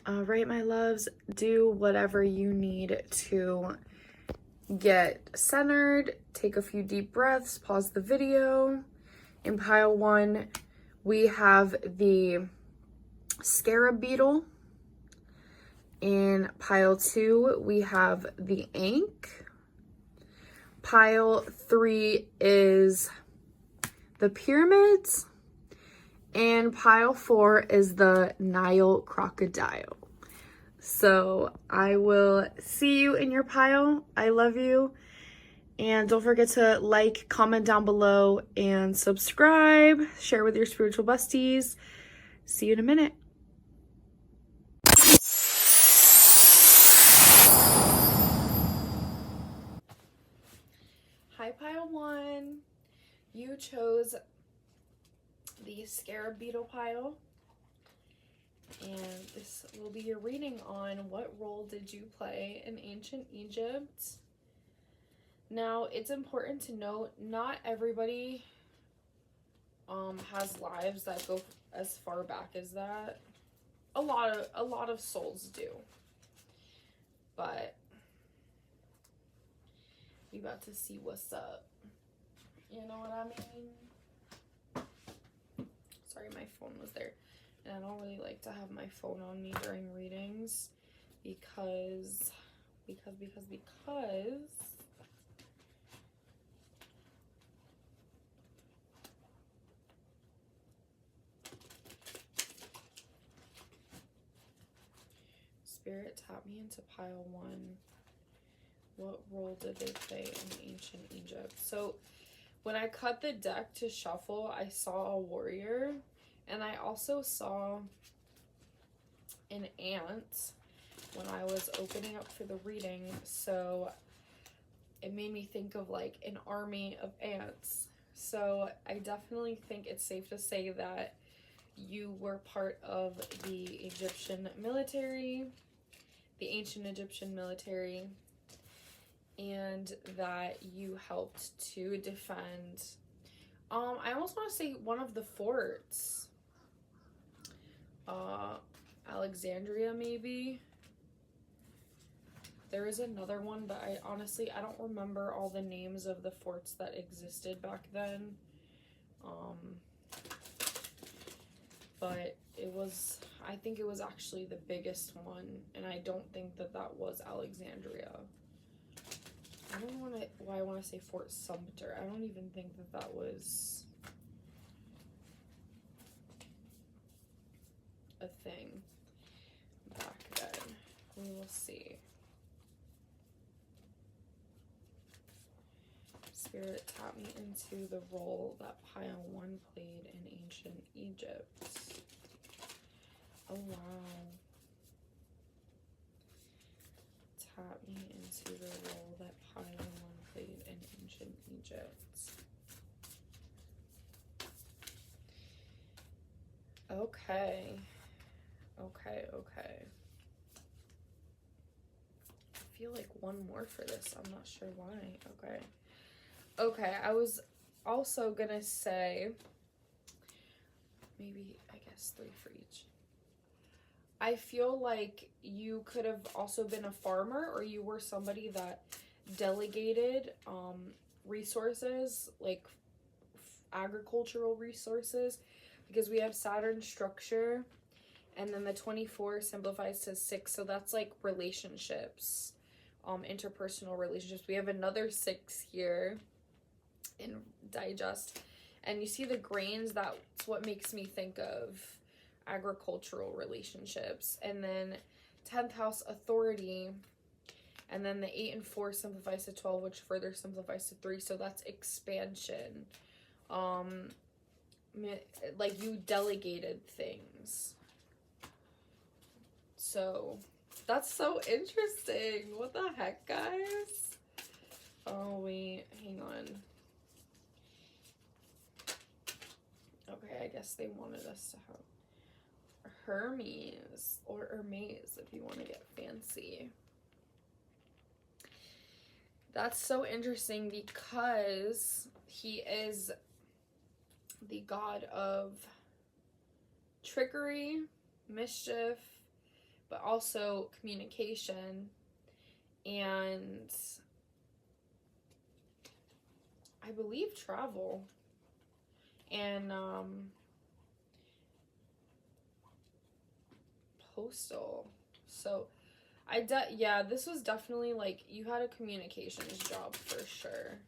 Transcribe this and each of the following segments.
All right, my loves, do whatever you need to get centered. Take a few deep breaths, pause the video. In pile 1, we have the scarab beetle. In pile 2, we have the ankh. Pile 3 is the pyramids. And pile 4 is the Nile crocodile. So I will see you in your pile. I love you. And don't forget to like, comment down below, and subscribe. Share with your spiritual besties. See you in a minute. Hi, pile 1. You chose the scarab beetle pile. And this will be your reading on what role did you play in ancient Egypt. Now, it's important to note, not everybody has lives that go as far back as that. A lot of souls do. But we about to see what's up. You know what I mean? Sorry, my phone was there. And I don't really like to have my phone on me during readings because Spirit, tap me into pile 1. What role did they play in ancient Egypt? So when I cut the deck to shuffle, I saw a warrior, and I also saw an ant when I was opening up for the reading. So it made me think of like an army of ants. So I definitely think it's safe to say that you were part of the Egyptian military, the ancient Egyptian military, and that you helped to defend, I almost want to say one of the forts, Alexandria maybe. There is another one, but I don't remember all the names of the forts that existed back then. But I think it was actually the biggest one, and I don't think that was Alexandria. I don't know why I want to say Fort Sumter. I don't even think that was a thing back then. We will see. Spirit, tap me into the role that pile 1 played in ancient Egypt. Oh, wow. Tap me into the role that pile 1 played in ancient Egypt. Okay. I feel like one more for this. I'm not sure why. Okay, I was also gonna say maybe, I guess, 3 for each. I feel like you could have also been a farmer, or you were somebody that delegated resources, like agricultural resources, because we have Saturn structure, and then the 24 simplifies to 6, so that's like relationships, interpersonal relationships. We have another 6 here in digest, and you see the grains. That's what makes me think of agricultural relationships. And then 10th house, authority, and then the 8 and 4 simplifies to 12, which further simplifies to 3, so that's expansion. Like you delegated things. So that's so interesting. What the heck, guys? Oh wait, hang on. Okay, I guess they wanted us to have Hermes or Hermes if you want to get fancy. That's so interesting because he is the god of trickery, mischief, but also communication and I believe travel and postal. So yeah, this was definitely like you had a communications job for sure.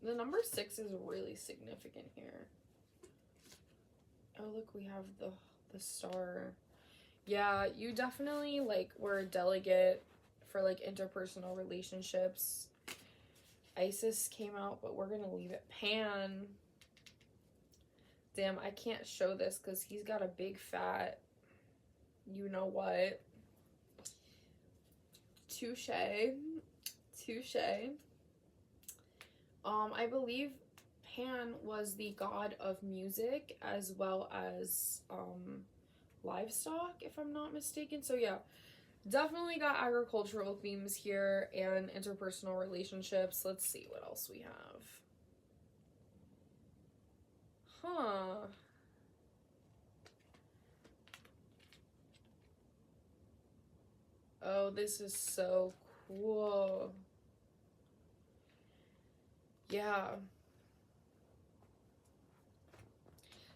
The number 6 is really significant here. Oh, look, we have the star. Yeah, you definitely like were a delegate for like interpersonal relationships. Isis came out, but we're gonna leave it. Pan. Damn, I can't show this because he's got a big fat, you know what. Touche. Touche. I believe Pan was the god of music as well as livestock, if I'm not mistaken. So yeah, definitely got agricultural themes here and interpersonal relationships. Let's see what else we have. Huh. Oh, this is so cool. Yeah.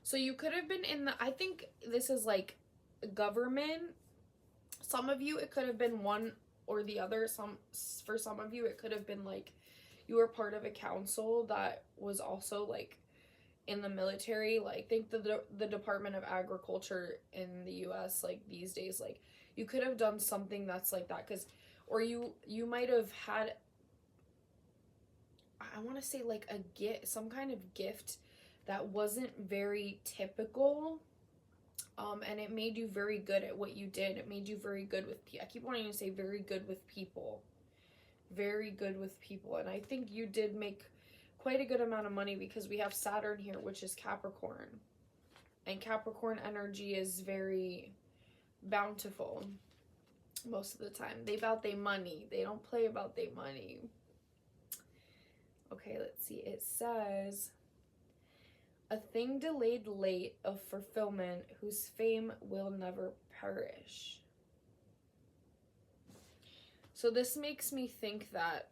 So you could have been in the, I think this is like government. Some of you, it could have been one or the other. For some of you, it could have been like you were part of a council that was also like in the military. Like think the Department of Agriculture in the US like these days, like you could have done something that's like that, because or you might have had, I want to say like a gift, some kind of gift that wasn't very typical, and it made you very good at what you did. It made you very good with people. I keep wanting to say very good with people. Very good with people. And I think you did make quite a good amount of money because we have Saturn here, which is Capricorn. And Capricorn energy is very bountiful most of the time. They about their money. They don't play about their money. Okay, let's see. It says, a thing delayed late of fulfillment whose fame will never perish. So this makes me think that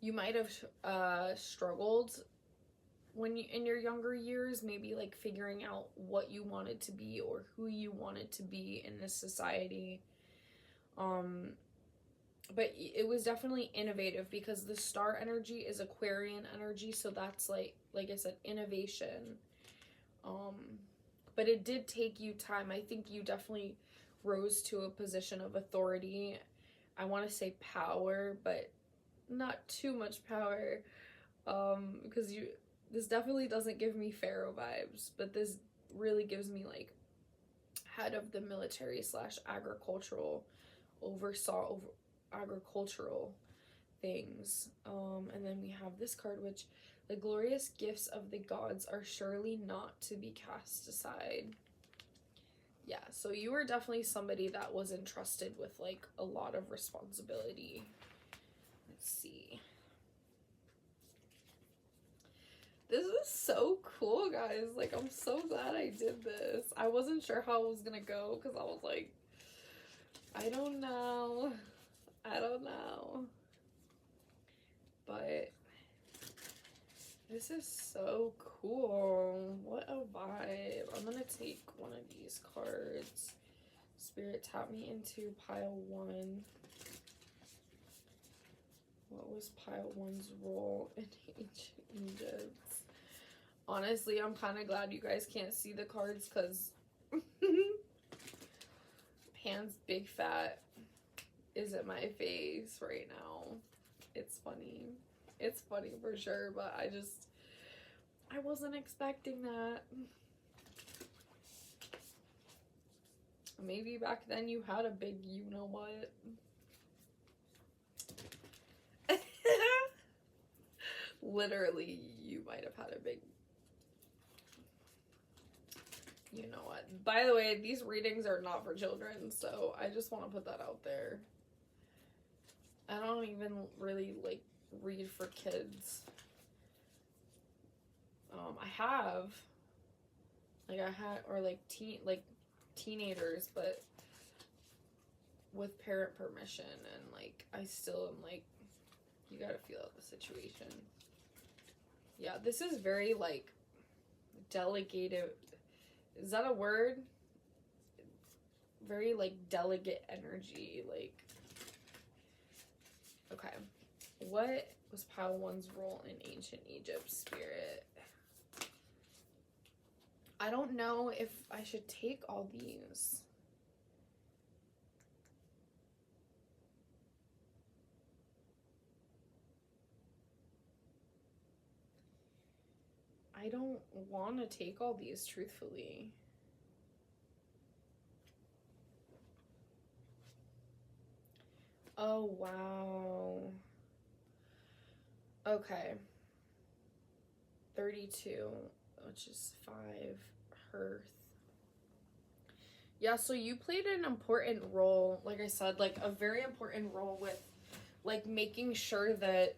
you might have struggled when you in your younger years, maybe like figuring out what you wanted to be or who you wanted to be in this society. But it was definitely innovative because the star energy is Aquarian energy, so that's like I said, innovation. But it did take you time. I think you definitely rose to a position of authority. I want to say power, but not too much power, because this definitely doesn't give me Pharaoh vibes, but this really gives me like head of the military / agricultural, oversaw agricultural things. And then we have this card, which the glorious gifts of the gods are surely not to be cast aside. Yeah, so you were definitely somebody that was entrusted with like a lot of responsibility. Let's see. This is so cool, guys. Like, I'm so glad I did this. I wasn't sure how it was gonna go because I was like, I don't know. But this is so cool. What a vibe. I'm gonna take one of these cards. Spirit, tap me into pile 1. What was pile 1's role in ancient Egypt? Honestly, I'm kind of glad you guys can't see the cards because Pan's big fat is at my face right now. It's funny. It's funny for sure, but I wasn't expecting that. Maybe back then you had a big you know what. Literally, you might have had a big you know what. By the way, these readings are not for children, so I just want to put that out there. I don't even really like read for kids. I have, like, or like teenagers, but with parent permission, and like I still am like, you gotta feel out the situation. Yeah, this is very like delegated. Is that a word? Very like delegate energy. Like, okay, what was pile one's role in ancient Egypt, spirit? I don't know if I should take all these. I don't want to take all these, truthfully. Oh, wow. Okay. 32, which is 5. Hearth. Yeah, so you played an important role, like I said, like a very important role with like making sure that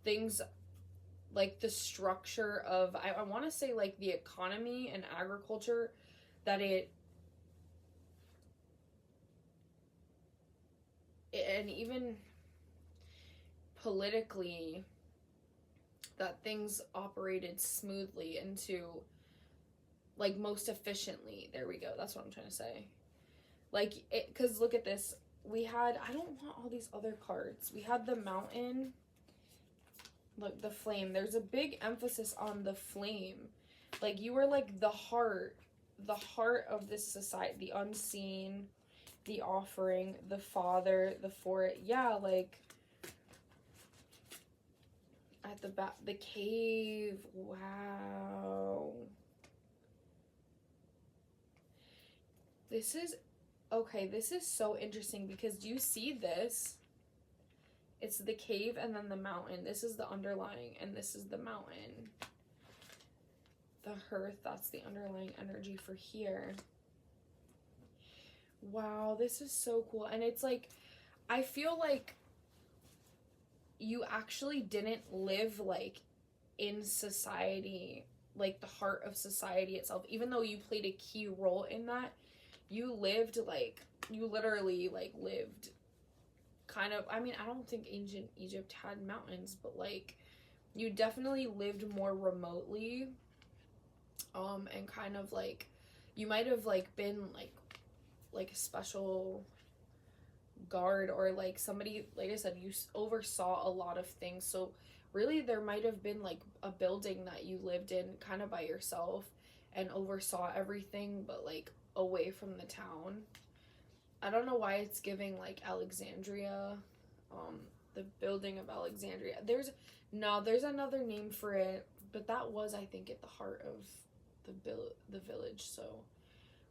things, like the structure of, I want to say like the economy and agriculture, that and even politically, that things operated smoothly into like most efficiently. There we go. That's what I'm trying to say. Like, it, because look at this. We had, I don't want all these other cards. We had the mountain. Look, the flame. There's a big emphasis on the flame. Like, you were like the heart of this society, the unseen, the offering, the father, the for. Yeah, like at the back, the cave. Wow. This is, okay, this is so interesting because do you see this? It's the cave and then the mountain. This is the underlying and this is the mountain. The hearth, that's the underlying energy for here. Wow, this is so cool. And it's like, I feel like you actually didn't live like in society, like the heart of society itself, even though you played a key role in that. You lived like, you literally like lived kind of, I mean, I don't think ancient Egypt had mountains, but like you definitely lived more remotely, and kind of like you might have like been like a special guard, or like somebody, like I said, you oversaw a lot of things. So really there might have been like a building that you lived in kind of by yourself and oversaw everything, but like away from the town. I don't know why it's giving like Alexandria, the building of Alexandria. There's another name for it, but that was, I think, at the heart of the village. So,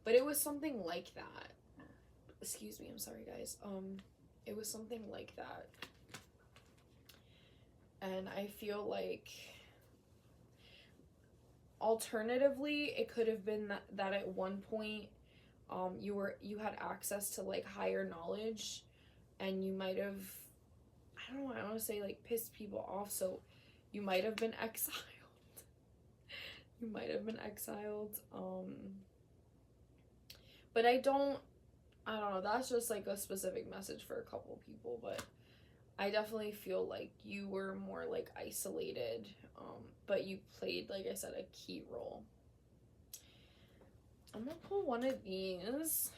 but it was something like that. Excuse me, I'm sorry guys. It was something like that. And I feel like alternatively it could have been that at one point you had access to like higher knowledge, and you might have, I don't know, I want to say like pissed people off, so you might have been exiled. You might have been exiled. But I don't know, that's just like a specific message for a couple people, but I definitely feel like you were more like isolated, but you played, like I said, a key role. I'm gonna pull one of these.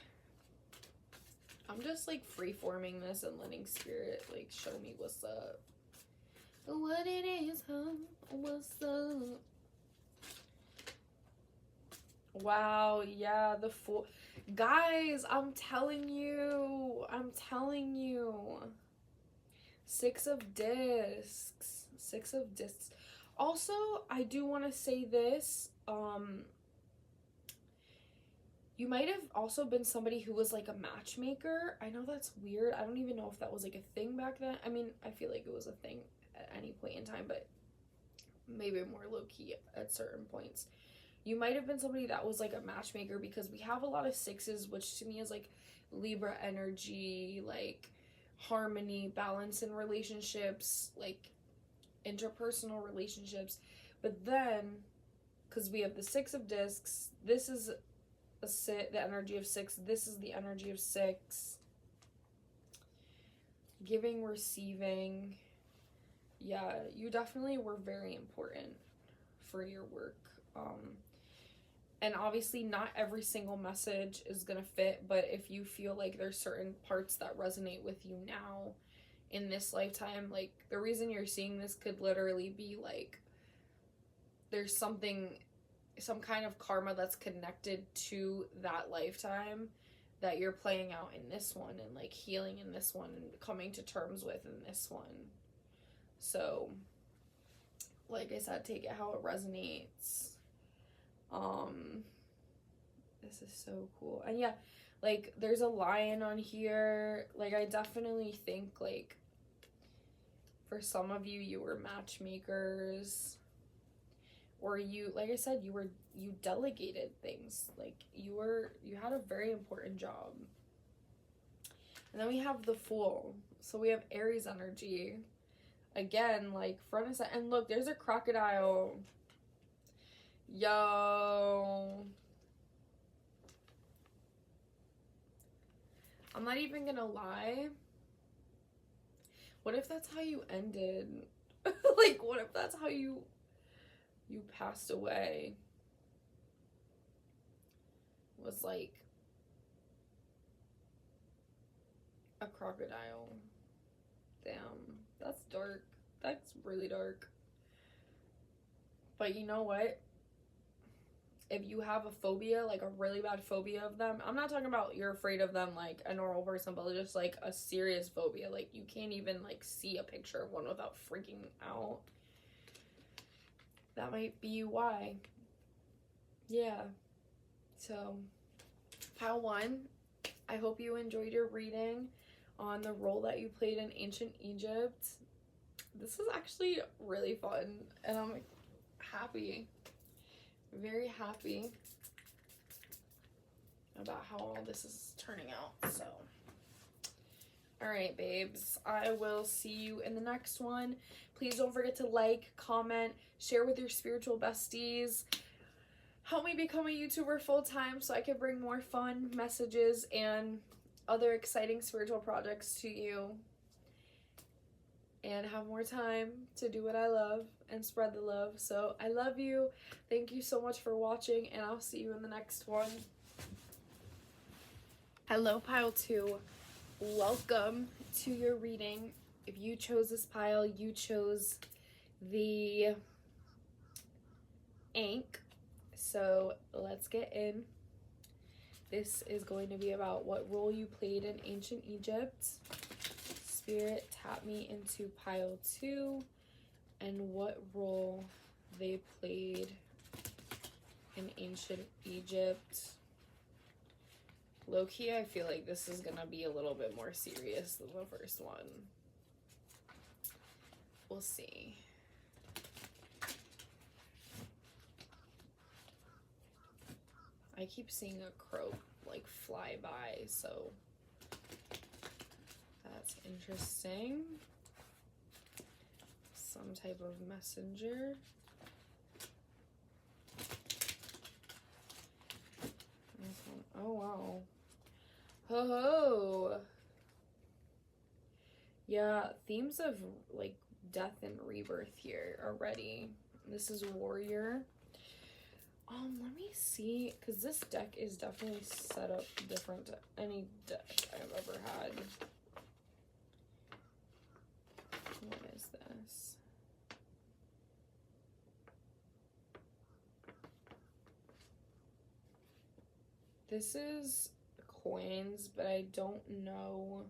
I'm just like free-forming this and letting spirit like show me what's up. What it is, huh? What's up? Wow, yeah, the four. Guys, I'm telling you. 6 of discs. 6 of discs. Also, I do want to say this. You might have also been somebody who was like a matchmaker. I know that's weird. I don't even know if that was like a thing back then. I mean, I feel like it was a thing at any point in time, but maybe more low-key at certain points. You might have been somebody that was like a matchmaker, because we have a lot of 6s, which to me is like Libra energy, like harmony, balance in relationships, like interpersonal relationships. But then because we have the 6 of discs. This is the energy of 6. This is the energy of 6. Giving, receiving. Yeah, you definitely were very important for your work. And obviously not every single message is gonna fit, but if you feel like there's certain parts that resonate with you now in this lifetime, like the reason you're seeing this could literally be like there's some kind of karma that's connected to that lifetime that you're playing out in this one, and like healing in this one, and coming to terms with in this one. So like I said, take it how it resonates. This is so cool. And yeah, like there's a lion on here. Like I definitely think like for some of you, you were matchmakers, or you, like I said, you delegated things. Like you had a very important job. And then we have the Fool. So we have Aries energy. Again, like front and center. And look, there's a crocodile. Yo. I'm not even gonna lie. What if that's how you ended? Like, what if that's how you passed away? Was like a crocodile. Damn, that's dark. That's really dark. But you know what? If you have a phobia, like a really bad phobia of them, I'm not talking about you're afraid of them like a normal person, but just like a serious phobia, like you can't even like see a picture of one without freaking out. That might be why. Yeah. So, pile 1, I hope you enjoyed your reading on the role that you played in ancient Egypt. This is actually really fun, and I'm happy. Very happy about how all this is turning out. So all right, babes, I will see you in the next one. Please don't forget to like, comment, share with your spiritual besties. Help me become a YouTuber full-time so I can bring more fun messages and other exciting spiritual projects to you, and have more time to do what I love and spread the love. So I love you. Thank you so much for watching, and I'll see you in the next one. Hello, pile 2. Welcome to your reading. If you chose this pile, you chose the ink. So let's get in. This is going to be about what role you played in ancient Egypt. Spirit, tap me into pile 2 and what role they played in ancient Egypt. Low-key, I feel like this is gonna be a little bit more serious than the first one. We'll see. I keep seeing a crow like fly by, so that's interesting. Some type of messenger. Oh wow. Ho ho. Yeah, themes of like death and rebirth here already. This is warrior. Let me see, because this deck is definitely set up different to any deck I've ever had. What is this? This is coins, but I don't know.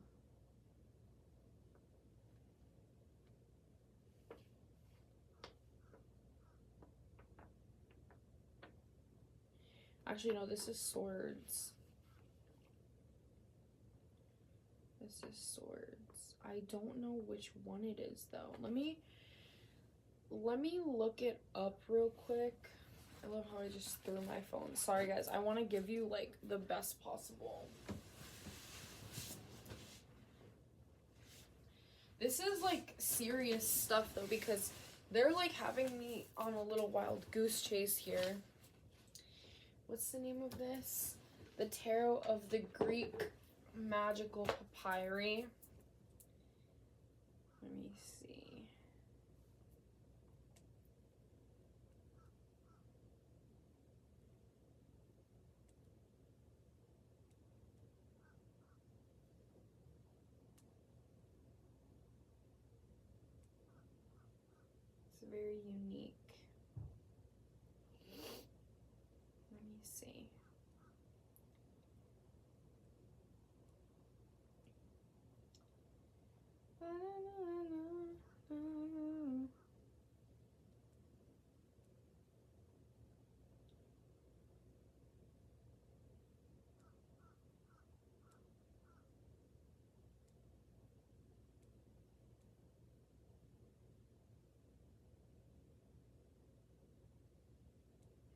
Actually, no, this is swords. This is swords. I don't know which one it is, though. Let me look it up real quick. I love how I just threw my phone. Sorry, guys. I want to give you, like, the best possible. This is, like, serious stuff, though, because They're like having me on a little wild goose chase here. What's the name of this? The Tarot of the Greek Magical Papyri. Let me see. It's very unique. Let me see.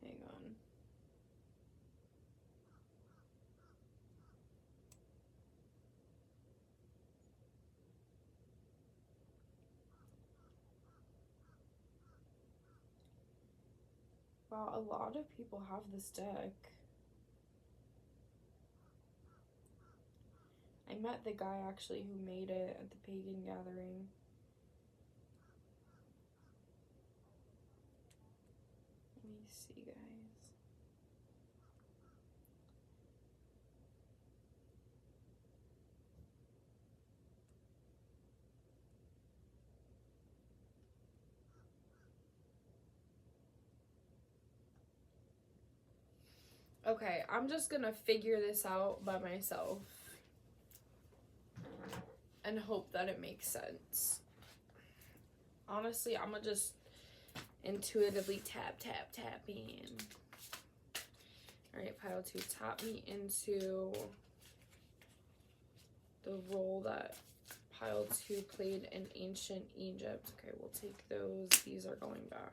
Hang on. Wow, a lot of people have this deck. I met the guy actually who made it at the pagan gathering. Let me see, guys. Okay, I'm just gonna figure this out by myself and hope that it makes sense. Honestly, I'm gonna just intuitively tap in. Alright, pile 2, tap me into the role that pile 2 played in ancient Egypt. Okay, we'll take those. These are going back.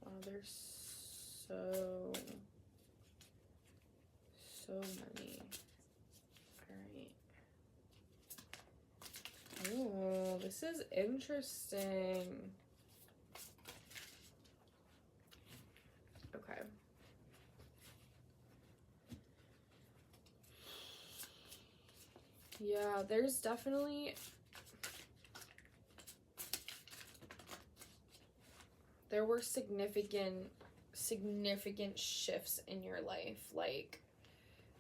Wow, there's so many. Alright. Oh, this is interesting. Okay. Yeah, there's definitely... There were significant shifts in your life. Like,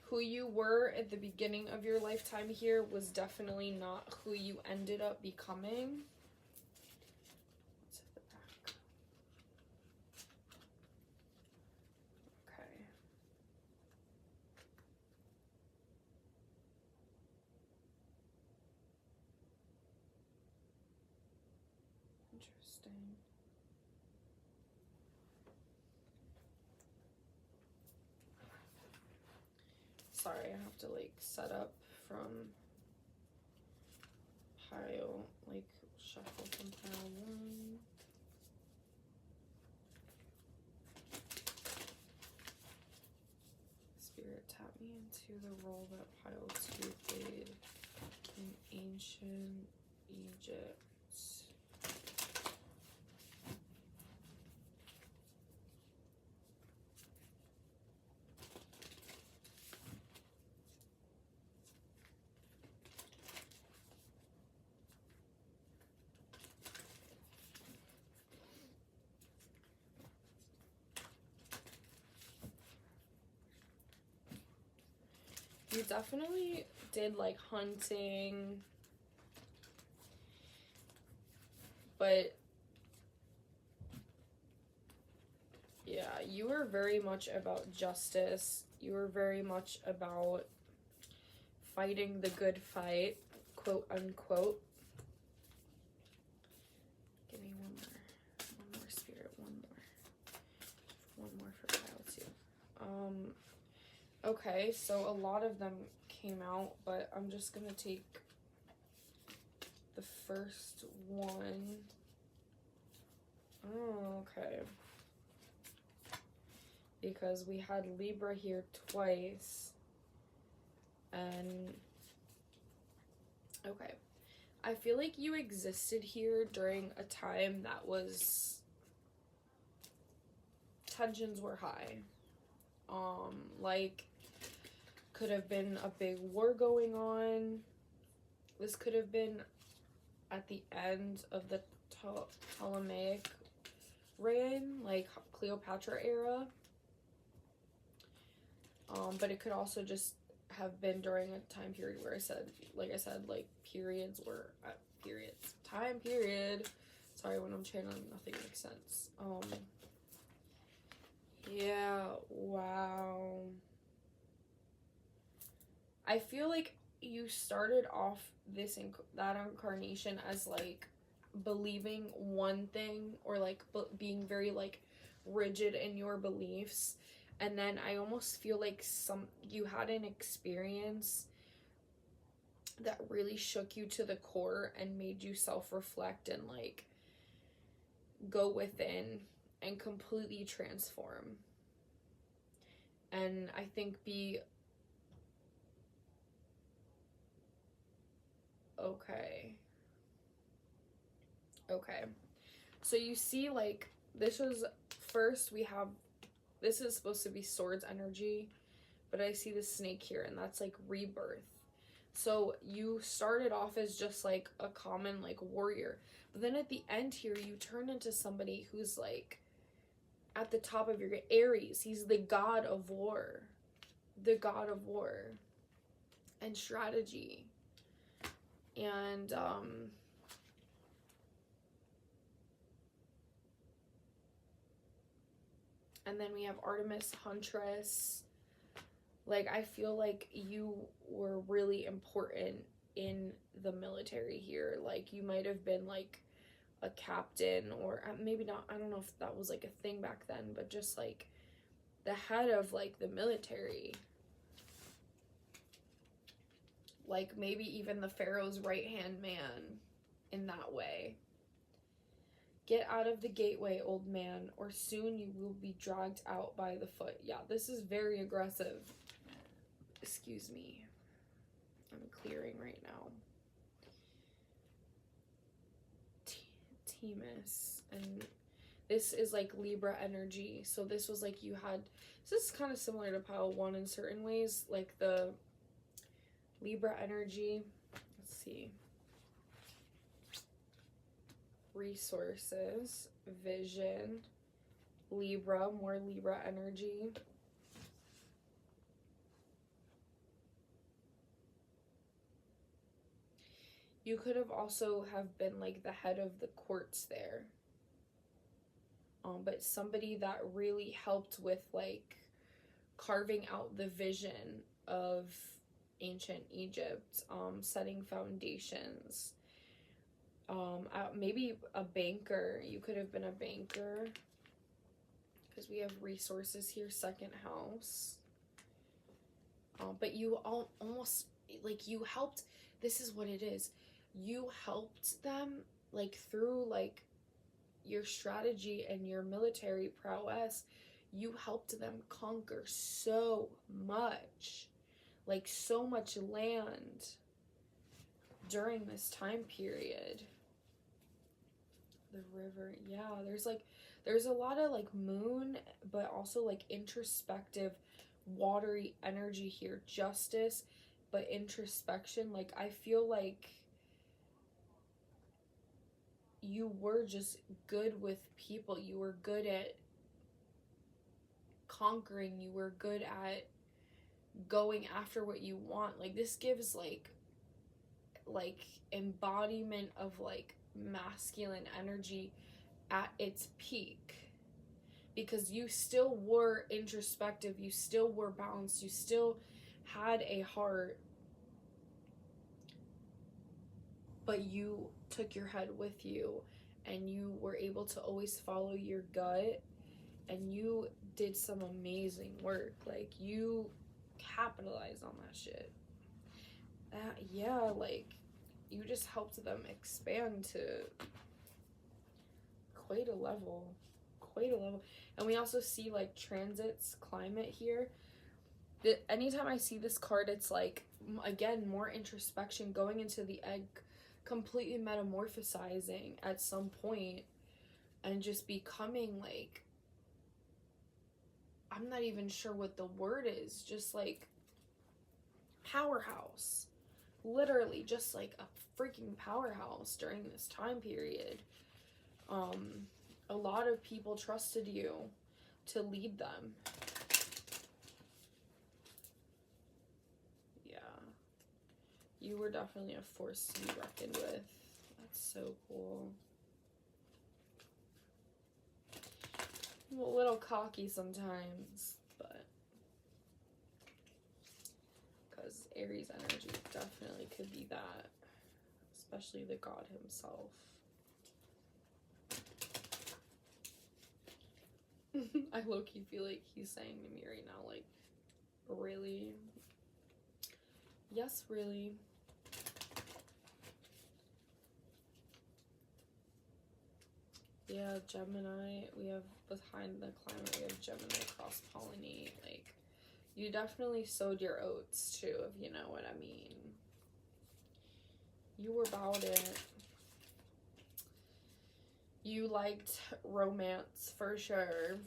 who you were at the beginning of your lifetime here was definitely not who you ended up becoming. Let's hit the back. Okay. Interesting. Sorry, I have to like set up from pile, like shuffle from pile 1. Spirit, tap me into the role that pile 2 played in ancient Egypt. You definitely did like hunting, but yeah, you were very much about justice. You were very much about fighting the good fight, quote unquote. Give me one more spirit, one more for pile 2. Okay, so a lot of them came out, but I'm just gonna take the first one. Oh, okay. Because we had Libra here twice. And okay. I feel like you existed here during a time that was, tensions were high. Like, could have been a big war going on. This could have been at the end of the Ptolemaic reign, like Cleopatra era. But it could also just have been during a time period where I said, like periods were time period. Sorry, when I'm channeling, nothing makes sense. Yeah, wow. I feel like you started off that incarnation as like believing one thing, or like being very like rigid in your beliefs, and then I almost feel like you had an experience that really shook you to the core and made you self-reflect and like go within and completely transform, and I think be okay. So you see, like, this is supposed to be swords energy, but I see the snake here, and that's like rebirth. So you started off as just like a common like warrior, but then at the end here you turn into somebody who's like at the top of your Aries. He's the god of war, and strategy, and and then we have Artemis Huntress. Like, I feel like you were really important in the military here. Like, you might have been like a captain, or maybe not. I don't know if that was like a thing back then, but just like the head of like the military. Like, maybe even the Pharaoh's right-hand man in that way. Get out of the gateway, old man, or soon you will be dragged out by the foot. Yeah, this is very aggressive. Excuse me. I'm clearing right now. Temis. And this is like Libra energy. So this was like this is kind of similar to pile 1 in certain ways. Like the Libra energy. Let's see. Resources, vision, Libra, more Libra energy. You could have also have been like the head of the courts there. But somebody that really helped with like carving out the vision of ancient Egypt, setting foundations. Maybe a banker. You could have been a banker, because we have resources here, second house. But you almost like you helped. This is what it is. You helped them like through like your strategy and your military prowess. You helped them conquer so much, like so much land during this time period. The river, yeah, there's a lot of like moon, but also like introspective watery energy here. Justice, but introspection. Like, I feel like you were just good with people. You were good at conquering. You were good at going after what you want. Like, this gives like embodiment of like masculine energy at its peak, because you still were introspective, you still were balanced, you still had a heart, but you took your head with you, and you were able to always follow your gut, and you did some amazing work. Like, you capitalized on that shit. Yeah, like, you just helped them expand to quite a level. Quite a level. And we also see like transits, climate here. Anytime I see this card, it's like, again, more introspection, going into the egg, completely metamorphosizing at some point, and just becoming like, I'm not even sure what the word is, just like powerhouse. Literally just like a freaking powerhouse during this time period. A lot of people trusted you to lead them. Yeah. You were definitely a force to be reckoned with. That's so cool. I'm a little cocky sometimes, but because Aries energy definitely could be that, especially the god himself. I low-key feel like he's saying to me right now, like, really? Yes, really. Yeah, Gemini, we have behind the climate, we have Gemini cross-pollinate. Like, you definitely sowed your oats too, if you know what I mean. You were about it. You liked romance for sure,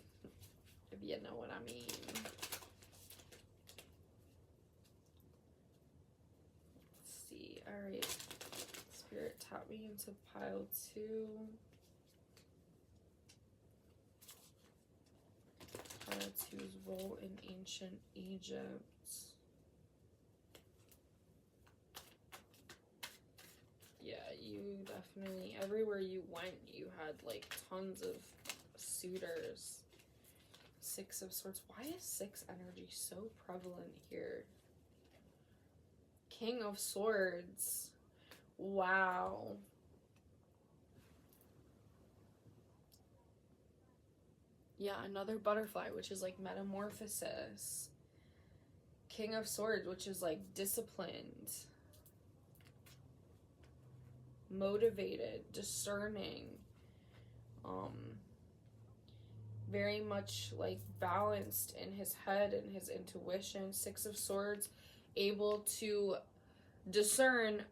if you know what I mean. Let's see. All right. Spirit, tap me into pile 2. Pile 2's role in ancient Egypt. Yeah, you definitely, everywhere you went, you had like tons of suitors. 6 of Swords. Why is 6 energy so prevalent here? King of Swords. Wow. Yeah, another butterfly, which is like metamorphosis. King of Swords, which is like disciplined, motivated, discerning, very much like balanced in his head and his intuition. 6 of Swords, able to discern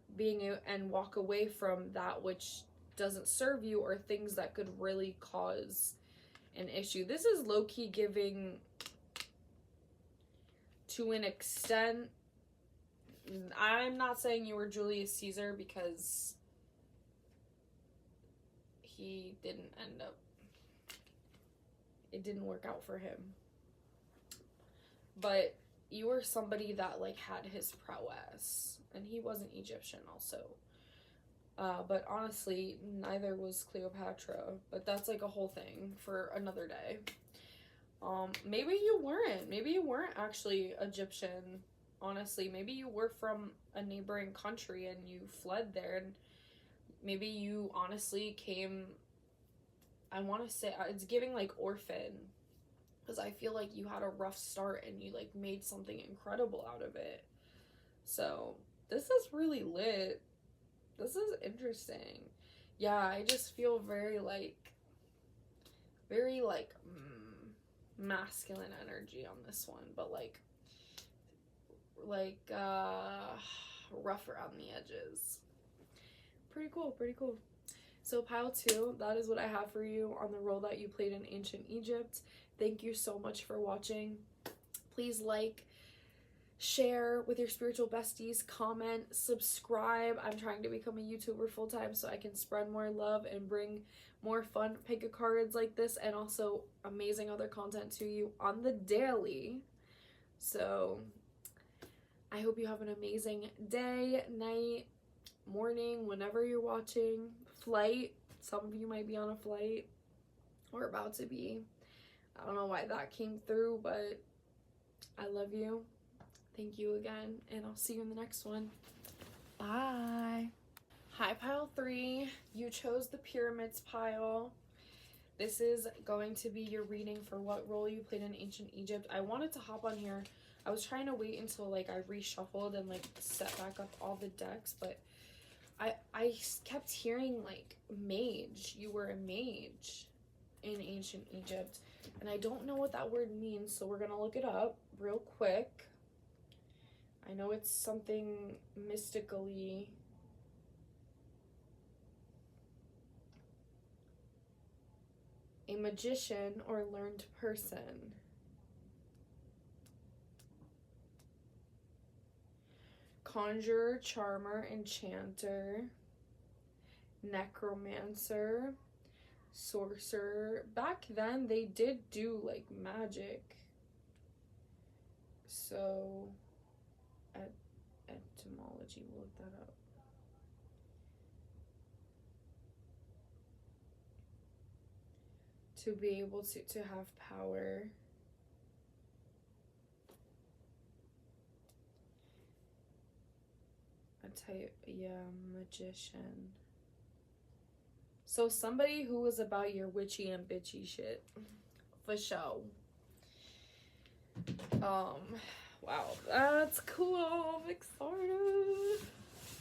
and walk away from that which doesn't serve you, or things that could really cause an issue. This is low-key giving, to an extent, I'm not saying you were Julius Caesar, because he didn't end up, it didn't work out for him, but you were somebody that like had his prowess, and he wasn't Egyptian also. But honestly, neither was Cleopatra, but that's like a whole thing for another day. Maybe you weren't actually Egyptian, honestly. Maybe you were from a neighboring country and you fled there, and maybe you honestly came, I want to say, it's giving like orphan, because I feel like you had a rough start and you like made something incredible out of it. So this is really lit. This is interesting. Yeah, I just feel very masculine energy on this one, but like rough around the edges. Pretty cool, pretty cool. So pile 2, that is what I have for you on the role that you played in ancient Egypt. Thank you so much for watching. Please like, share with your spiritual besties, comment, subscribe. I'm trying to become a YouTuber full-time so I can spread more love and bring more fun pick-a-cards like this, and also amazing other content to you on the daily. So I hope you have an amazing day, night, morning, whenever you're watching. Flight, some of you might be on a flight or about to be. I don't know why that came through, but I love you. Thank you again, and I'll see you in the next one. Bye. Hi, pile 3. You chose the pyramids pile. This is going to be your reading for what role you played in ancient Egypt. I wanted to hop on here. I was trying to wait until like I reshuffled and like set back up all the decks, but I kept hearing like mage. You were a mage in ancient Egypt, and I don't know what that word means, so we're gonna look it up real quick. I know it's something mystically. A magician or learned person. Conjurer, charmer, enchanter, necromancer, sorcerer. Back then they did do like magic. So etymology, we'll look that up. To be able to have power. Yeah, magician. So somebody who was about your witchy and bitchy shit. For sure. Wow, that's cool. I'm excited.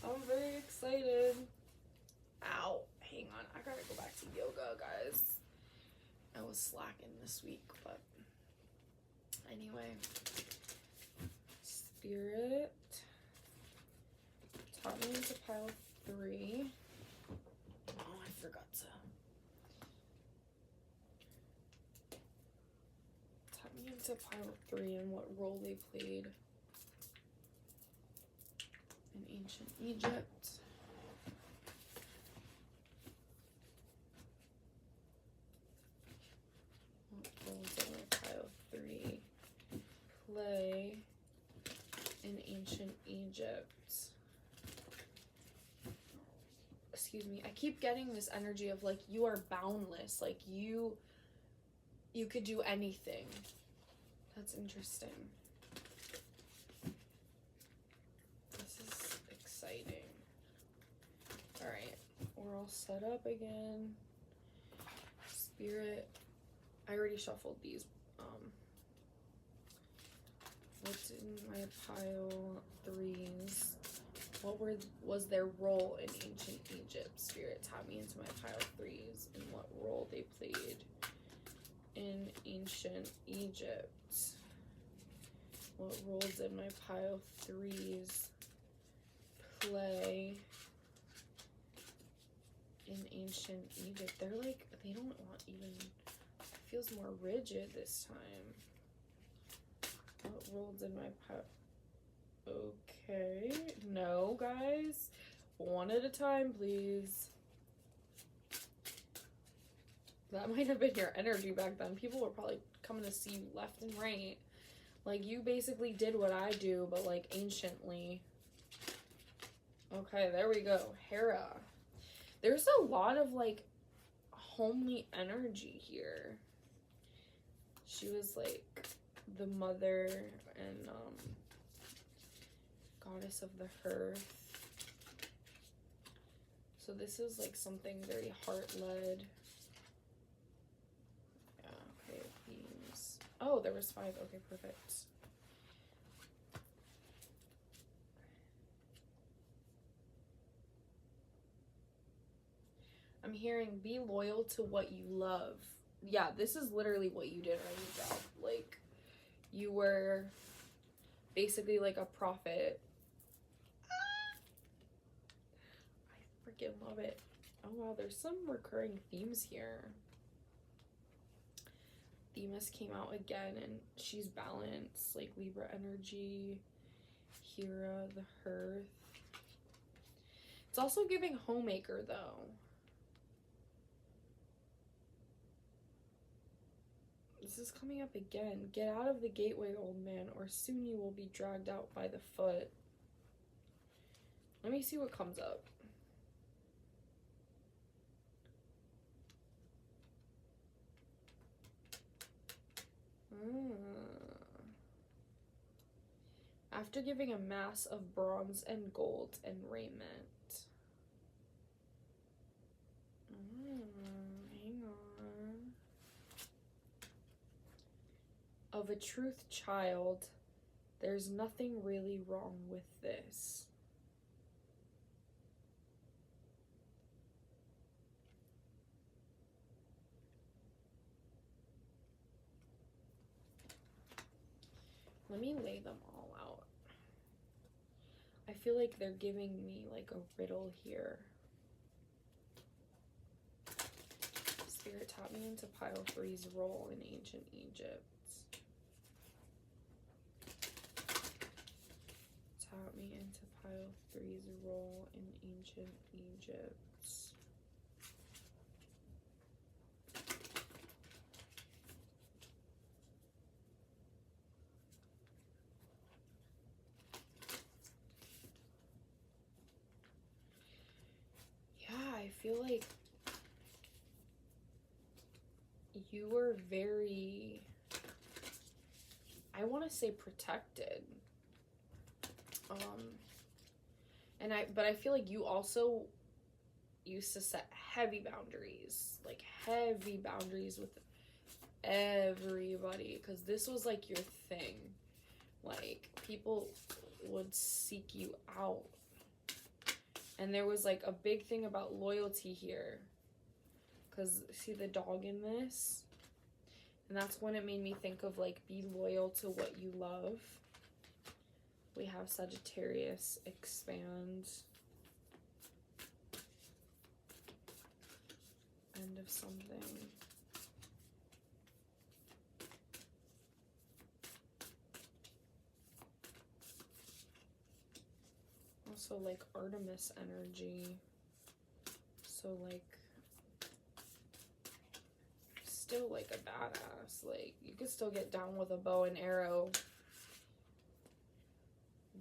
I'm very excited. Ow, hang on. I gotta go back to yoga, guys. I was slacking this week, but anyway. Spirit taught me into pile 3. Oh, I forgot to. Taught me into pile 3 and what role they played in ancient Egypt. What roles did pile 3 play in ancient Egypt? Excuse me, I keep getting this energy of like you are boundless, like you could do anything. That's interesting. This is exciting. All right, we're all set up again. Spirit, I already shuffled these. What's in my pile 3s? What was their role in ancient Egypt? Spirit taught me into my pile 3s and what role they played in ancient Egypt. What role did my pile 3s play in ancient Egypt? They're like, they don't want even, it feels more rigid this time. What role did my pile? Okay, no, guys. One at a time, please. That might have been your energy back then. People were probably coming to see you left and right. Like, you basically did what I do, but, like, anciently. Okay, there we go. Hera. There's a lot of, like, homely energy here. She was, like, the mother and, goddess of the hearth. So this is like something very heart-led. Yeah, okay, themes. Oh, there was 5. Okay, perfect. I'm hearing be loyal to what you love. Yeah, this is literally what you did on your job. Like, you were basically like a prophet. Freaking love it. Oh wow, there's some recurring themes here. Themis came out again and she's balanced, like Libra energy, Hera, the hearth. It's also giving homemaker though. This is coming up again. Get out of the gateway, old man, or soon you will be dragged out by the foot. Let me see what comes up. After giving a mass of bronze and gold and raiment. Hang on. Of a truth child, there's nothing really wrong with this. Let me lay them all out. I feel like they're giving me like a riddle here. Spirit, tap me into pile 3's role in ancient Egypt. Tap me into pile 3's role in ancient Egypt. Yeah, I feel like you were very, I want to say protected. But I feel like you also used to set heavy boundaries, like heavy boundaries with everybody, because this was like your thing. Like, people would seek you out. And there was like a big thing about loyalty here. Because see the dog in this? And that's when it made me think of like, be loyal to what you love. We have Sagittarius expand. End of something. Also like Artemis energy. So like, still like a badass. Like, you could still get down with a bow and arrow.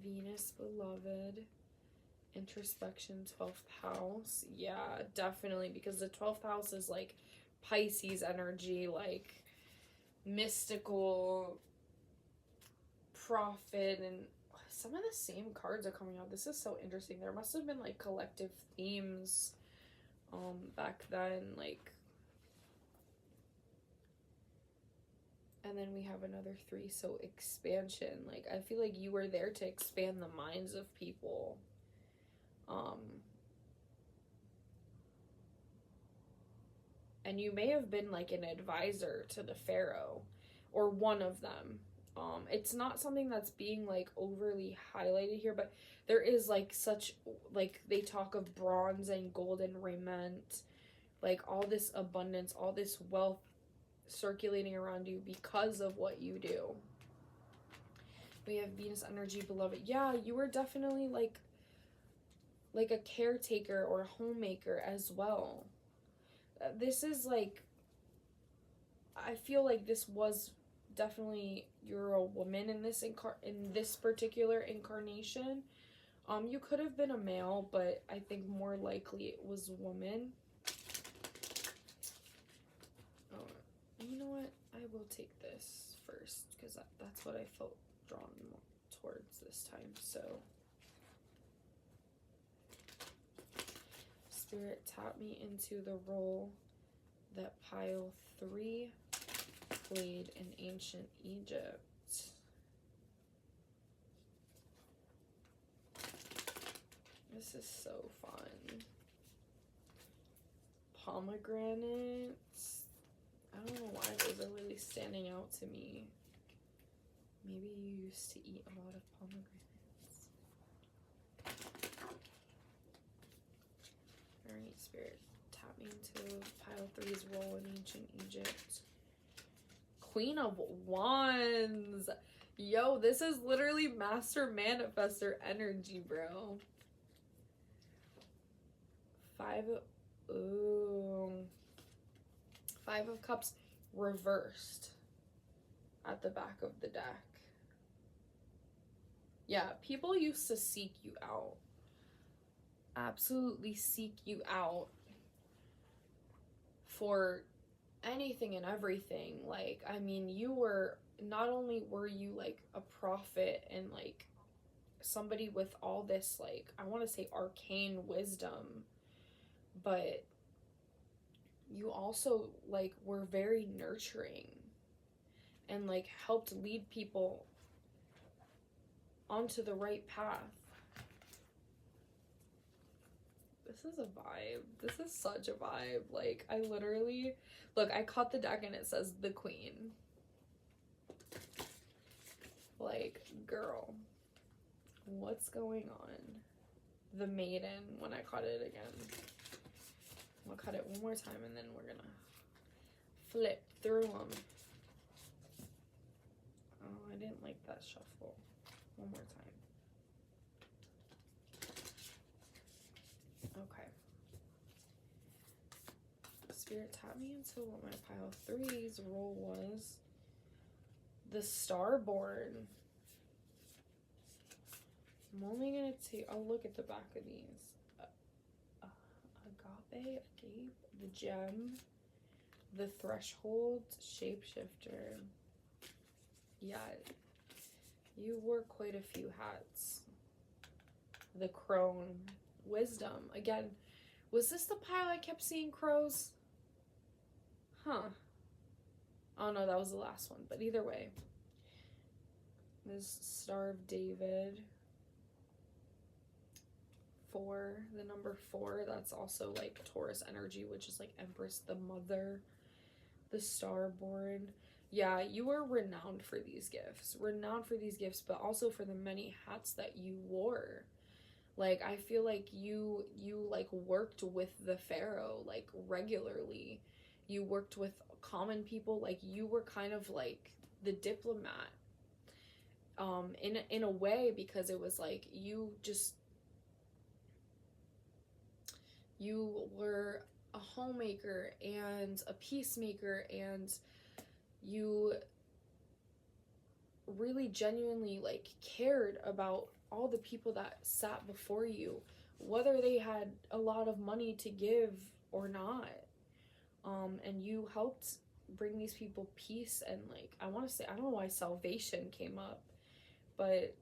Venus beloved. Introspection, 12th house. Yeah, definitely, because the 12th house is like Pisces energy, like mystical, prophet, and some of the same cards are coming out. This is so interesting. There must have been like collective themes back then, like. And then we have another 3, so expansion. Like, I feel like you were there to expand the minds of people. And you may have been like an advisor to the pharaoh, or one of them. It's not something that's being like overly highlighted here, but there is like such, like, they talk of bronze and golden raiment, like all this abundance, all this wealth circulating around you because of what you do. We have Venus energy beloved. Yeah, you were definitely like a caretaker or a homemaker as well. This is like, I feel like this was definitely, you're a woman in this in this particular incarnation. You could have been a male, but I think more likely it was woman. Oh, you know what? I will take this first because that's what I felt drawn towards this time. So, Spirit, tap me into the role that pile 3 played in ancient Egypt. This is so fun. Pomegranates. I don't know why those are really standing out to me. Maybe you used to eat a lot of pomegranates. Alright, Spirit, tap me into pile 3's role in ancient Egypt. Queen of Wands. Yo, this is literally Master Manifestor energy, bro. 5 of Cups reversed at the back of the deck. Yeah, people used to seek you out. Absolutely seek you out for anything and everything. Like, I mean, you were, not only were you like a prophet and like somebody with all this, like, I want to say arcane wisdom, but you also like were very nurturing and like helped lead people onto the right path. This is a vibe. This is such a vibe. Like, I literally, look, I caught the deck and it says the Queen. Like, girl, what's going on? The Maiden, when I cut it again. I'll cut it one more time and then we're gonna flip through them. Oh, I didn't like that shuffle. One more time. Okay. Spirit, tap me into what my pile 3's role was. The Starborn. I'm only gonna take, I'll look at the back of these. Agape, the Gem, the Threshold, Shapeshifter. Yeah, you wore quite a few hats. The Crone, Wisdom. Again, was this the pile I kept seeing crows? Huh. Oh no, that was the last one. But either way. This Star of David. 4, the number 4, that's also like Taurus energy, which is like Empress, the mother. The Starborn. Yeah, you were renowned for these gifts. Renowned for these gifts, but also for the many hats that you wore. Like, I feel like you like worked with the Pharaoh, like, regularly. You worked with common people. Like, you were kind of like the diplomat. In a way, because it was like you were a homemaker and a peacemaker, and you really genuinely like cared about all the people that sat before you, whether they had a lot of money to give or not. And you helped bring these people peace and, like, I want to say, I don't know why salvation came up, but,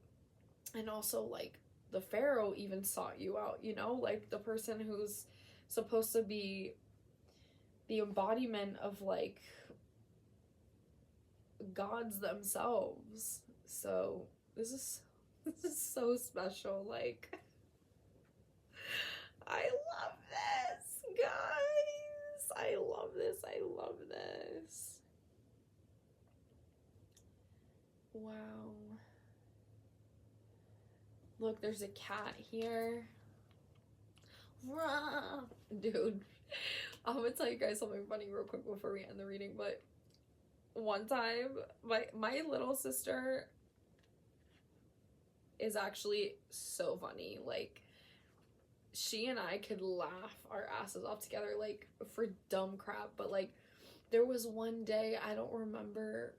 and also like the Pharaoh even sought you out, you know, like the person who's supposed to be the embodiment of like gods themselves. So this is so special. Like, I love this, guys. I love this. I love this. Wow. Look, there's a cat here. Dude, I'm gonna tell you guys something funny real quick before we end the reading, but one time, my little sister is actually so funny. Like, she and I could laugh our asses off together, like, for dumb crap. But, like, there was one day, I don't remember,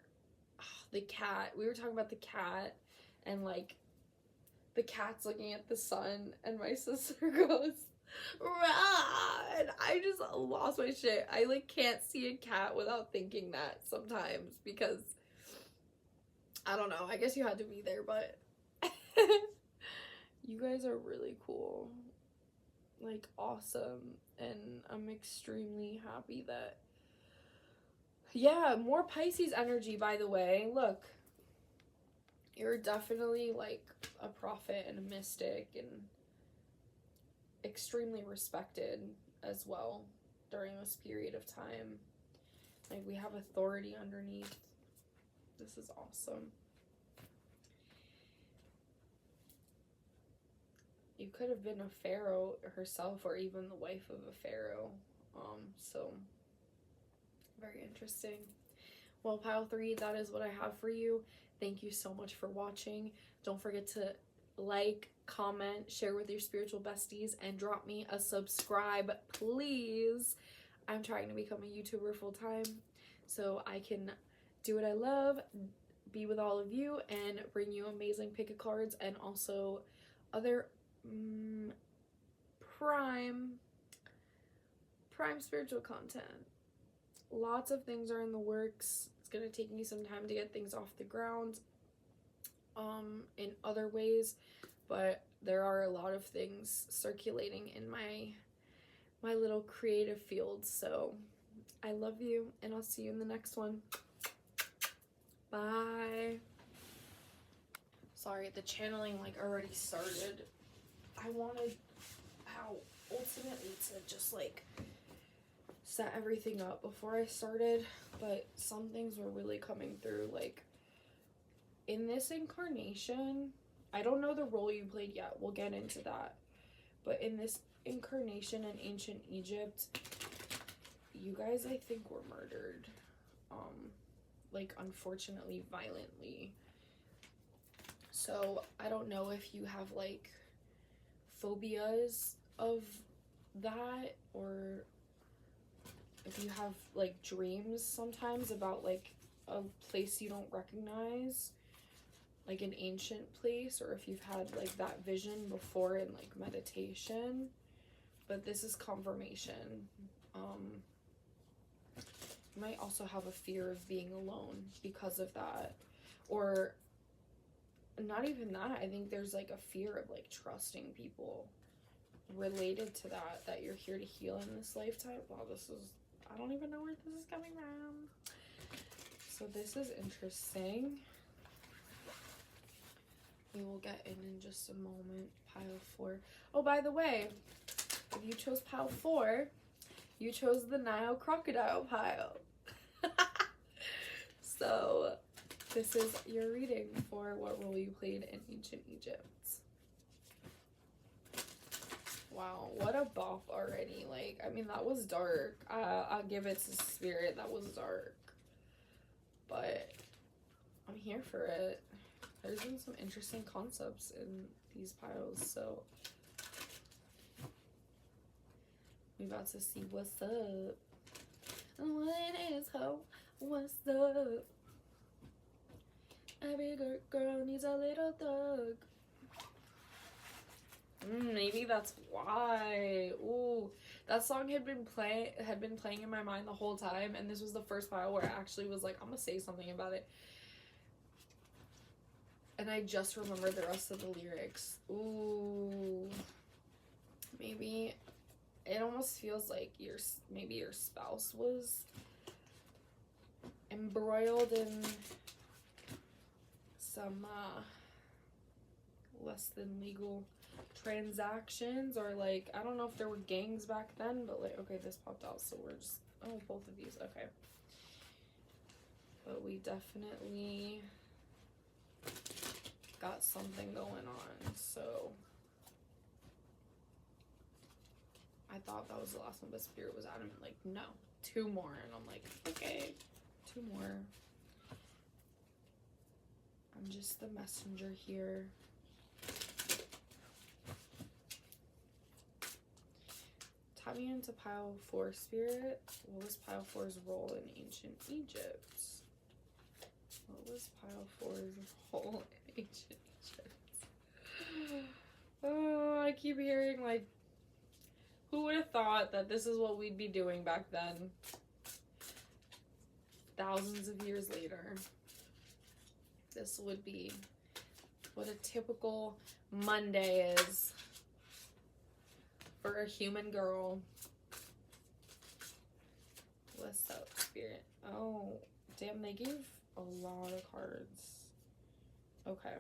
the cat. We were talking about the cat, and, like, the cat's looking at the sun, and my sister goes, rah! And I just lost my shit. I, like, can't see a cat without thinking that sometimes, because, I don't know, I guess you had to be there, but you guys are really cool. Like, awesome. And I'm extremely happy that, yeah, more Pisces energy, by the way. Look, you're definitely like a prophet and a mystic and extremely respected as well during this period of time. Like, we have authority underneath. This is awesome. You could have been a pharaoh herself, or even the wife of a pharaoh. So very interesting. Well, pile 3, that is what I have for you. Thank you so much for watching. Don't forget to like, comment, share with your spiritual besties, and drop me a subscribe, please. I'm trying to become a YouTuber full time so I can do what I love, be with all of you, and bring you amazing pick of cards and also other prime spiritual content. Lots of things are in the works. It's gonna take me some time to get things off the ground in other ways, but there are a lot of things circulating in my little creative field. So I love you, and I'll see you in the next one. Bye. Sorry, the channeling like already started. I wanted ultimately to just like set everything up before I started, but some things were really coming through, like in this incarnation, I don't know the role you played yet. We'll get into that. But in this incarnation in ancient Egypt, you guys, I think, were murdered. Like, unfortunately, violently. So, I don't know if you have, like, phobias of that, or if you have, like, dreams sometimes about, like, a place you don't recognize, like an ancient place, or if you've had, like, that vision before in, like, meditation. But this is confirmation. You might also have a fear of being alone because of that. Or not even that. I think there's, like, a fear of, like, trusting people related to that you're here to heal in this lifetime. Wow, this is, I don't even know where this is coming from. So this is interesting. We will get in just a moment. Pile 4. Oh, by the way, if you chose pile 4, you chose the Nile crocodile pile. So this is your reading for what role you played in ancient Egypt. Wow, what a bop already. Like, I mean, that was dark. I'll give it to Spirit. That was dark. But I'm here for it. There's been some interesting concepts in these piles, so we about to see what's up. What is ho? What's up? Every girl needs a little thug. Maybe that's why. Ooh, that song had been playing in my mind the whole time, and this was the first pile where I actually was like, I'm gonna say something about it. And I just remembered the rest of the lyrics. Ooh. Maybe it almost feels like maybe your spouse was embroiled in some less than legal transactions, or like, I don't know if there were gangs back then, but like, okay, this popped out, so we're just, oh, both of these, okay. But we definitely got something going on, so I thought that was the last one, but Spirit was adamant, like, no, 2 more, and I'm like, okay, 2 more. I'm just the messenger here. Tie me into pile 4, Spirit. What was pile 4's role in ancient Egypt? What was pile 4's role in ancient Egypt? Oh, I keep hearing, like, who would have thought that this is what we'd be doing back then? Thousands of years later. This would be what a typical Monday is for a human girl. What's up, Spirit? Oh, damn, they gave a lot of cards. Okay.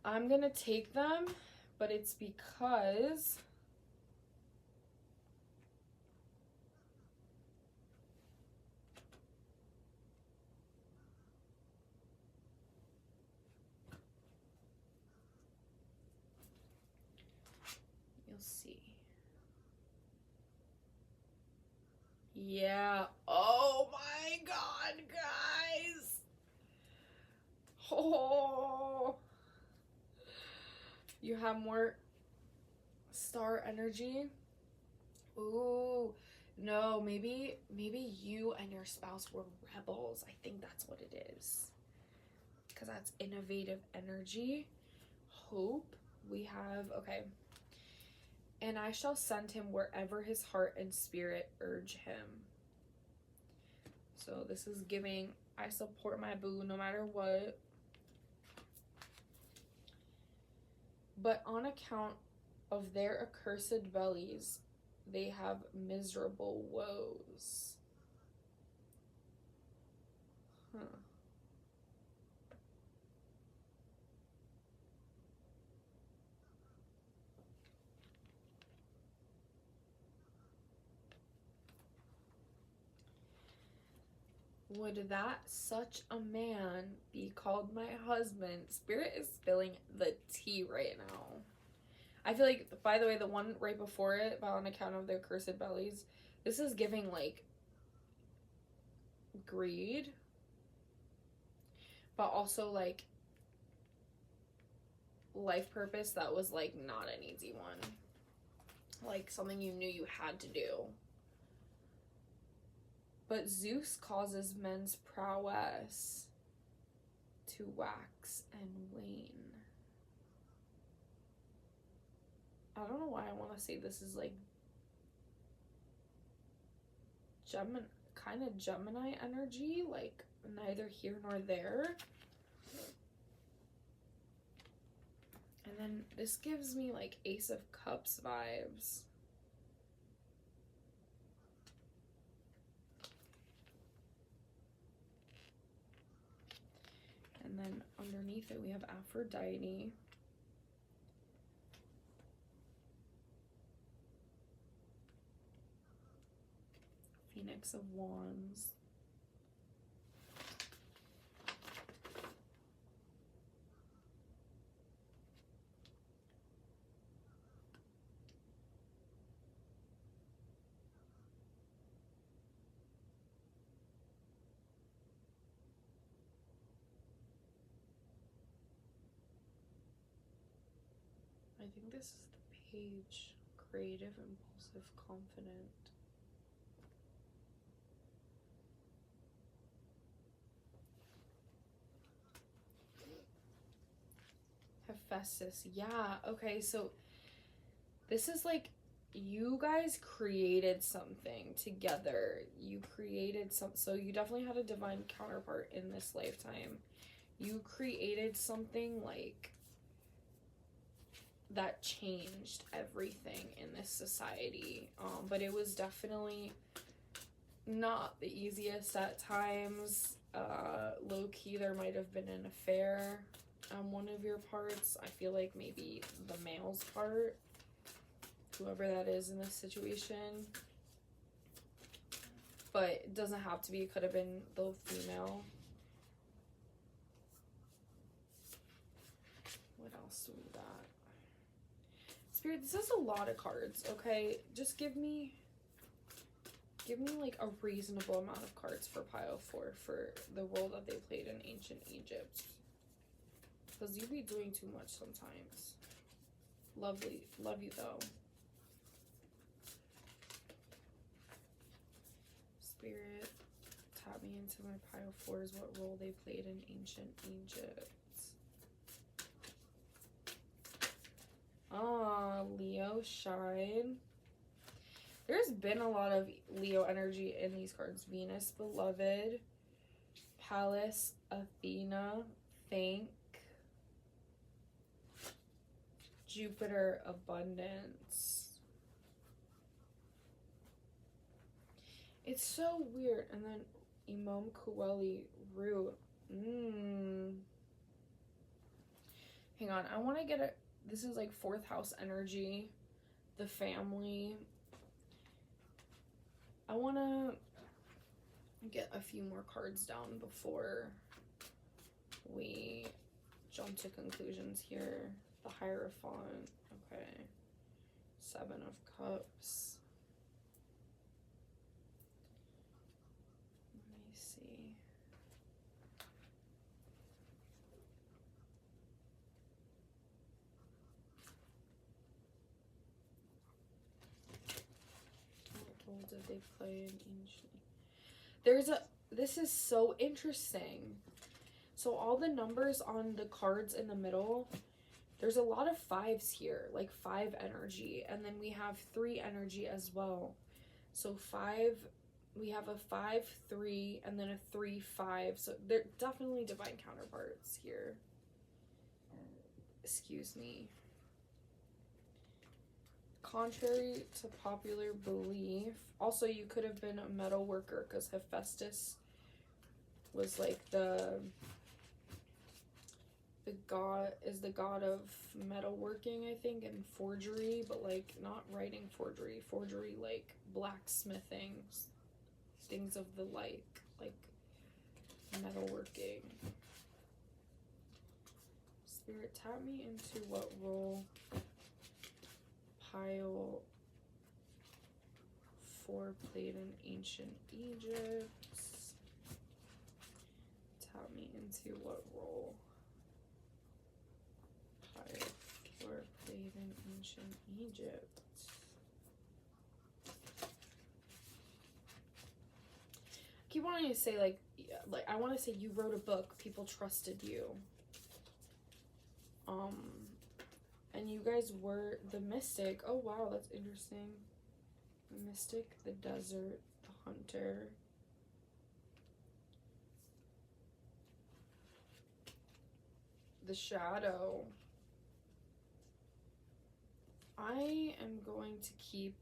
I'm gonna take them, but it's because you'll see. Yeah. Oh my God, guys. Oh. You have more star energy. Ooh. No, maybe you and your spouse were rebels. I think that's what it is. Because that's innovative energy. Hope. We have, okay. And I shall send him wherever his heart and spirit urge him. So this is giving, I support my boo no matter what. But on account of their accursed bellies, they have miserable woes. Huh. Would that such a man be called my husband? Spirit is spilling the tea right now. I feel like, by the way, the one right before it, but on account of their cursed bellies, this is giving, like, greed. But also, like, life purpose that was, like, not an easy one. Like, something you knew you had to do. But Zeus causes men's prowess to wax and wane. I don't know why I want to say this is like kind of Gemini energy, like neither here nor there. And then this gives me like Ace of Cups vibes. And then underneath it we have Aphrodite. Phoenix of Wands. I think this is the Page. Creative, impulsive, confident. Hephaestus. Yeah, okay, so this is like you guys created something together. You created so you definitely had a divine counterpart in this lifetime. You created something like that changed everything in this society. But it was definitely not the easiest at times. Low-key, there might have been an affair on one of your parts. I feel like maybe the male's part, whoever that is in this situation. But it doesn't have to be. It could have been the female. What else do we got? Spirit, this is a lot of cards, okay? Just give me like a reasonable amount of cards for pile 4 for the role that they played in ancient Egypt. Because you be doing too much sometimes. Lovely. Love you though. Spirit, tap me into my pile 4s, what role they played in ancient Egypt. Ah, Leo shine. There's been a lot of Leo energy in these cards. Venus, beloved. Pallas, Athena, thank. Jupiter, abundance. It's so weird. And then Imam Kuweli, root. Hang on, I want to get a... This is like 4th house energy. The family. I want to get a few more cards down before we jump to conclusions here. The Hierophant. Okay. 7 of Cups. Let me see. What role did they play in ancient? This is so interesting. So all the numbers on the cards in the middle, there's a lot of 5s here, like 5 energy. And then we have 3 energy as well. So 5, we have a 5-3 and then a 3-5. So they're definitely divine counterparts here. Excuse me. Contrary to popular belief, also you could have been a metal worker because Hephaestus was like the god of metalworking, I think, and forgery, but like not writing forgery like blacksmithing, things of the like metalworking. Spirit, tap me into what role pile 4 played in ancient Egypt. Tap me into what role pile 4 played in ancient Egypt. I keep wanting to say like I want to say you wrote a book, people trusted you. And you guys were the mystic. Oh wow, that's interesting. The mystic, the desert, the hunter. The shadow. I am going to keep...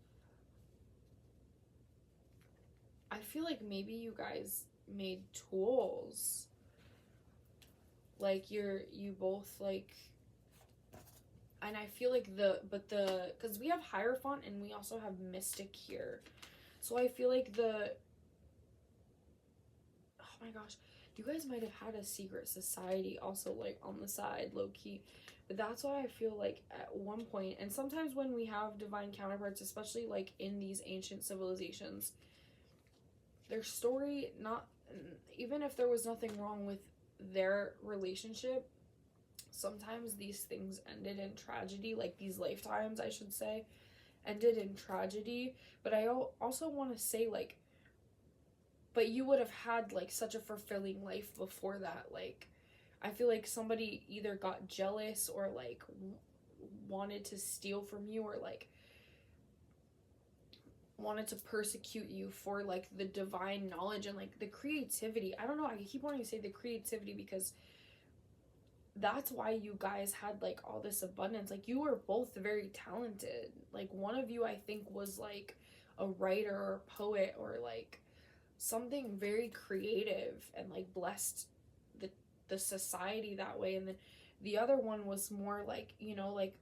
I feel like maybe you guys made tools. Like you both like... And I feel like because we have Hierophant and we also have Mystic here. So I feel like oh my gosh, you guys might have had a secret society also like on the side, low key. But that's why I feel like at one point, and sometimes when we have divine counterparts, especially like in these ancient civilizations, their story, even if there was nothing wrong with their relationship, sometimes these things ended in tragedy, like these lifetimes, I should say, ended in tragedy. But I also want to say, like, but you would have had, like, such a fulfilling life before that. Like, I feel like somebody either got jealous or, like, wanted to steal from you or, like, wanted to persecute you for, like, the divine knowledge and, like, the creativity. I don't know, I keep wanting to say the creativity because that's why you guys had like all this abundance. Like you were both very talented. Like one of you I think was like a writer or a poet or like something very creative and like blessed the society that way, and then the other one was more like, you know, like